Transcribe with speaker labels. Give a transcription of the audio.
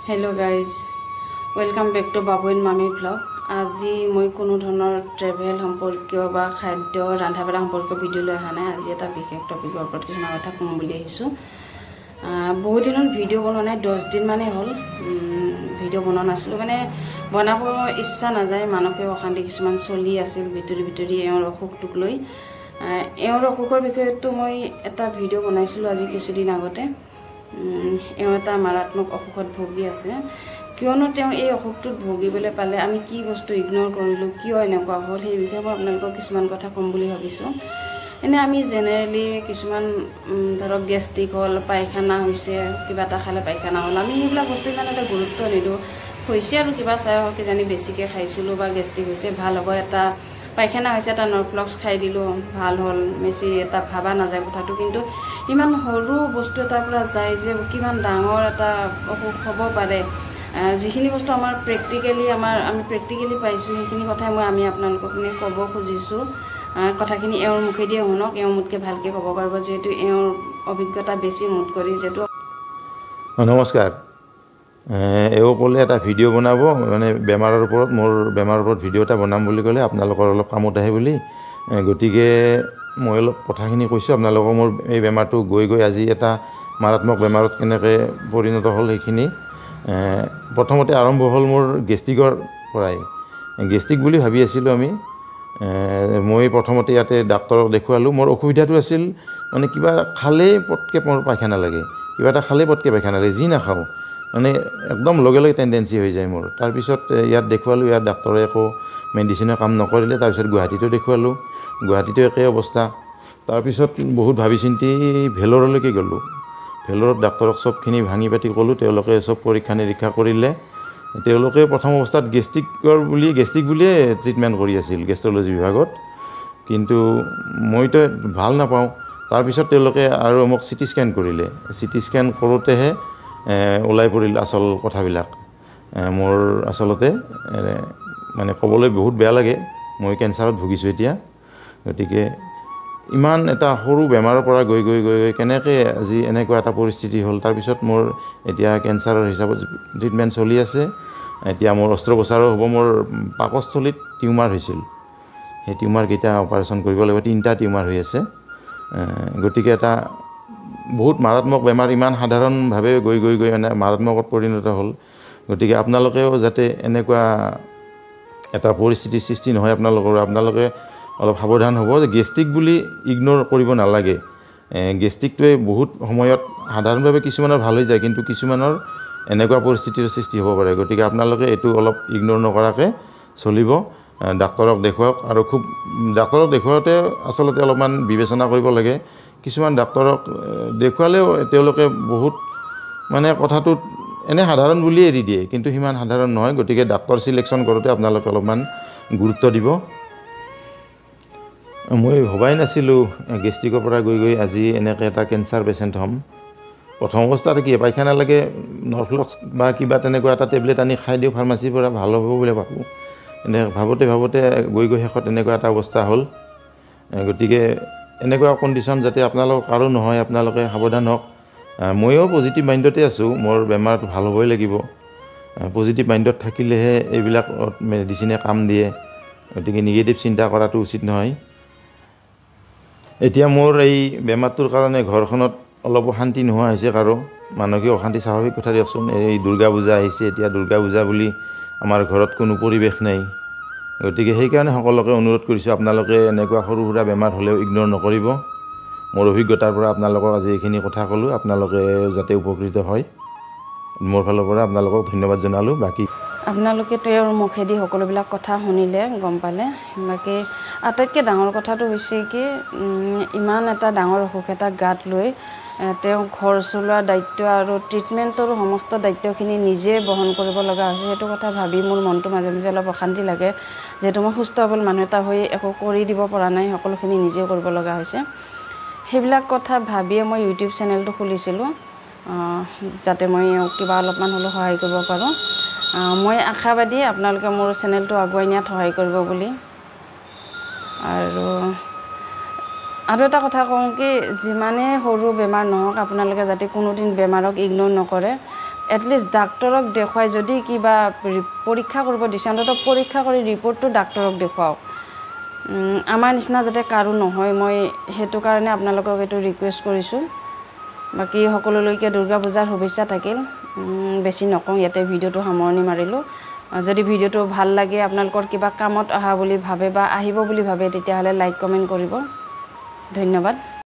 Speaker 1: Hello guys, welcome back to Babu and Mami vlog. আজি মই কোনো ধৰণৰ ট্ৰেভেল সম্পৰ্কীয় বা খাদ্য ৰান্ধা বাঢ়া সম্পৰ্কীয় ভিডিঅ' লৈ অহা নাই। আজি এটা বিশেষ টপিকৰ ওপৰত কিছুমান কথা ক'ম বুলি আহিছোঁ। বহুত দিনৰ ভিডিঅ' বনোৱা নাই, 10 দিন মানে হ'ল ভিডিঅ' বনোৱা নাছিলোঁ। মানে বনাব ইচ্ছা নাযায়, মানসিক অশান্তি কিছুমান চলি আছিল ভিতৰি এওঁৰ অসুখটোক লৈ। এওঁৰ অসুখৰ বিষয়েতো মই এটা ভিডিঅ' বনাইছিলোঁ আজি কিছুদিন আগতে। এওঁ এটা মাৰাত্মক অসুখত ভুগি আছে। কিয়নো তেওঁ এই অসুখটোত ভুগিবলৈ পালে, আমি কি বস্তু ইগনোৰ কৰিলোঁ, কিয় এনেকুৱা হ'ল, সেই বিষয়ে মই আপোনালোকক কিছুমান কথা ক'ম বুলি ভাবিছোঁ। এনে আমি জেনেৰেলি কিছুমান ধৰক গেষ্ট্ৰিক হ'ল, পায়খানা হৈছে, কিবা এটা খালে পায়খানা হ'ল, আমি সেইবিলাক বস্তু ইমান এটা গুৰুত্ব নিদিওঁ। হৈছে আৰু কিবা চাই হওক কিজানি বেছিকৈ খাইছিলোঁ বা গেষ্ট্ৰিক হৈছে, ভাল হ'ব, এটা পায়খানা হৈছে এটা নৰফ্লক্স খাই দিলোঁ, ভাল হ'ল, বেছি এটা ভাবা নাযায় কথাটো। কিন্তু ইমান সৰু বস্তু এটাৰ পৰা যায় যে কিমান ডাঙৰ এটা অসুখ হ'ব পাৰে, যিখিনি বস্তু আমাৰ আমি প্ৰেক্টিকেলি পাইছোঁ, সেইখিনি কথাই আমি আপোনালোকক ক'ব খুজিছোঁ। কথাখিনি এওঁৰ মুখেদিয়ে শুনক, এওঁ মোতকৈ ভালকৈ ক'ব পাৰিব, যিহেতু এওঁৰ অভিজ্ঞতা বেছি মোত কৰি। যিহেতু
Speaker 2: নমস্কাৰ, এওঁ ক'লে এটা ভিডিঅ' বনাব, মানে বেমাৰৰ ওপৰত, মোৰ বেমাৰৰ ওপৰত ভিডিঅ' এটা বনাম বুলি ক'লে, আপোনালোকৰ অলপ কামত আহে বুলি। গতিকে মই অলপ কথাখিনি কৈছোঁ আপোনালোকক। মোৰ এই বেমাৰটো গৈ আজি এটা মাৰাত্মক বেমাৰত কেনেকৈ পৰিণত হ'ল সেইখিনি। প্ৰথমতে আৰম্ভ হ'ল মোৰ গেষ্ট্ৰিকৰ পৰাই। গেষ্ট্ৰিক বুলি ভাবি আছিলোঁ আমি। মই প্ৰথমতে ইয়াতে ডাক্তৰক দেখুৱালোঁ। মোৰ অসুবিধাটো আছিল মানে কিবা খালেই পটকৈ মোৰ পায়খানা লাগে, কিবা এটা খালেই পটকৈ পায়খানা লাগে, যি নাখাওঁ মানে একদম লগে লগে টেণ্ডেঞ্চি হৈ যায় মোৰ। তাৰপিছত ইয়াত দেখুৱালোঁ, ইয়াত ডাক্তৰে একো মেডিচিনে কাম নকৰিলে। তাৰপিছত গুৱাহাটীতো দেখুৱালোঁ, গুৱাহাটীতো একেই অৱস্থা। তাৰপিছত বহুত ভাবি চিন্তি ভেলোৰলৈকে গ'লোঁ। ভেলোৰত ডাক্তৰক চবখিনি ভাঙি পাতি ক'লোঁ, তেওঁলোকে চব পৰীক্ষা নিৰীক্ষা কৰিলে। তেওঁলোকে প্ৰথম অৱস্থাত গেষ্ট্ৰিক বুলিয়ে ট্ৰিটমেণ্ট কৰি আছিল গেষ্ট্ৰলজি বিভাগত, কিন্তু মইতো ভাল নাপাওঁ। তাৰপিছত তেওঁলোকে আৰু মোক চিটি স্কেন কৰিলে। চিটি স্কেন কৰোঁতেহে ওলাই পৰিল আচল কথাবিলাক। মোৰ আচলতে মানে ক'বলৈ বহুত বেয়া লাগে, মই কেঞ্চাৰত ভুগিছোঁ এতিয়া। গতিকে ইমান এটা সৰু বেমাৰৰ পৰা গৈ কেনেকৈ আজি এনেকুৱা এটা পৰিস্থিতি হ'ল। তাৰপিছত মোৰ এতিয়া কেঞ্চাৰৰ হিচাপত ট্ৰিটমেণ্ট চলি আছে। এতিয়া মোৰ অস্ত্ৰোপচাৰো হ'ব। মোৰ পাকস্থলীত টিউমাৰ হৈছিল, সেই টিউমাৰকেইটা অপাৰেশ্যন কৰিব লাগিব। 3টা টিউমাৰ হৈ আছে। গতিকে এটা বহুত মাৰাত্মক বেমাৰ, ইমান সাধাৰণভাৱে গৈ মানে মাৰাত্মকত পৰিণত হ'ল। গতিকে আপোনালোকেও যাতে এনেকুৱা এটা পৰিস্থিতিৰ সৃষ্টি নহয় আপোনালোকে অলপ সাৱধান হ'ব যে গেষ্ট্ৰিক বুলি ইগন'ৰ কৰিব নালাগে। গেষ্ট্ৰিকটোৱে বহুত সময়ত সাধাৰণভাৱে কিছুমানৰ ভাল হৈ যায়, কিন্তু কিছুমানৰ এনেকুৱা পৰিস্থিতিৰ সৃষ্টি হ'ব পাৰে। গতিকে আপোনালোকে এইটো অলপ ইগন'ৰ নকৰাকৈ চলিব। ডাক্তৰক দেখুৱাওক, আৰু ডাক্তৰক দেখুৱাওঁতে আচলতে অলপমান বিবেচনা কৰিব লাগে। কিছুমান ডাক্তৰক দেখুৱালেও তেওঁলোকে বহুত মানে কথাটোত এনে সাধাৰণ বুলিয়ে এৰি দিয়ে, কিন্তু সিমান সাধাৰণ নহয়। গতিকে ডাক্তৰ চিলেকশ্যন কৰোঁতে আপোনালোকে অলপমান গুৰুত্ব দিব। মই ভবাই নাছিলোঁ গেষ্ট্ৰিকৰ পৰা গৈ আজি এনেকৈ এটা কেঞ্চাৰ পেচেণ্ট হ'ম। প্ৰথম অৱস্থাত কি পায়খানা লাগে, নৰফ্লক্স বা কিবা তেনেকুৱা এটা টেবলেট আনি খাই দিওঁ ফাৰ্মাচীৰ পৰা, ভাল হ'ব বুলি ভাবোঁ। এনে ভাবোঁতে গৈ শেষত এনেকুৱা এটা অৱস্থা হ'ল। গতিকে এনেকুৱা কণ্ডিশ্যন যাতে আপোনালোকৰ কাৰো নহয়, আপোনালোকে সাৱধান হওক। ময়ো পজিটিভ মাইণ্ডতে আছোঁ, মোৰ বেমাৰটো ভাল হ'বই লাগিব। পজিটিভ মাইণ্ডত থাকিলেহে এইবিলাক মেডিচিনে কাম দিয়ে। গতিকে নিগেটিভ চিন্তা কৰাটো উচিত নহয়। এতিয়া মোৰ এই বেমাৰটোৰ কাৰণে ঘৰখনত অলপ অশান্তি নোহোৱা হৈছে কাৰো। মানসিক অশান্তি স্বাভাৱিক কথা দিয়কচোন। এই দুৰ্গা পূজা আহিছে, এতিয়া দুৰ্গা পূজা বুলি আমাৰ ঘৰত কোনো পৰিৱেশ নাই। গতিকে সেইকাৰণে সকলোকে অনুৰোধ কৰিছোঁ, আপোনালোকে এনেকুৱা সৰু সুৰা বেমাৰ হ'লেও ইগন'ৰ নকৰিব। মোৰ অভিজ্ঞতাৰ পৰা আপোনালোকক আজি এইখিনি কথা ক'লোঁ, আপোনালোকে যাতে উপকৃত হয়। মোৰ ফালৰ পৰা আপোনালোকক ধন্যবাদ জনালোঁ। বাকী
Speaker 1: আপোনালোকে তেওঁৰ মুখেদি সকলোবিলাক কথা শুনিলে, গম পালে। বাকী আটাইতকৈ ডাঙৰ কথাটো হৈছে কি, ইমান এটা ডাঙৰ অসুখ এটা গাত লৈ তেওঁ ঘৰ চলোৱাৰ দায়িত্ব আৰু ট্ৰিটমেণ্টৰ সমস্ত দায়িত্বখিনি নিজে বহন কৰিব লগা হৈছে। সেইটো কথা ভাবি মোৰ মনটো মাজে মাজে অলপ অশান্তি লাগে। যিহেতু মই সুস্থ সবল মানুহ এটা হৈ একো কৰি দিব পৰা নাই, সকলোখিনি নিজে কৰিব লগা হৈছে। সেইবিলাক কথা ভাবিয়ে মই ইউটিউব চেনেলটো খুলিছিলোঁ, যাতে মই কিবা অলপমান হ'লেও সহায় কৰিব পাৰোঁ। মই আশাবাদী আপোনালোকে মোৰ চেনেলটো আগুৱাই নিয়াত সহায় কৰিব বুলি। আৰু এটা কথা কওঁ কি, যিমানেই সৰু বেমাৰ নহওক আপোনালোকে যাতে কোনোদিন বেমাৰক ইগন'ৰ নকৰে। এটলিষ্ট ডাক্তৰক দেখুৱাই যদি কিবা পৰীক্ষা কৰিব দিছে অন্ততঃ পৰীক্ষা কৰি ৰিপৰ্টটো ডাক্তৰক দেখুৱাওক আমাৰ নিচিনা যাতে কাৰো নহয় মই সেইটো কাৰণে আপোনালোকক এইটো ৰিকুৱেষ্ট কৰিছোঁ বাকী সকলোলৈকে দুৰ্গা পূজাৰ শুভেচ্ছা থাকিল বেছি নকওঁ ইয়াতে ভিডিঅ'টো সামৰণি মাৰিলোঁ যদি ভিডিঅ'টো ভাল লাগে আপোনালোকৰ কিবা কামত অহা বুলি ভাবে বা আহিব বুলি ভাবে তেতিয়াহ'লে লাইক কমেণ্ট কৰিব ধন্যবাদ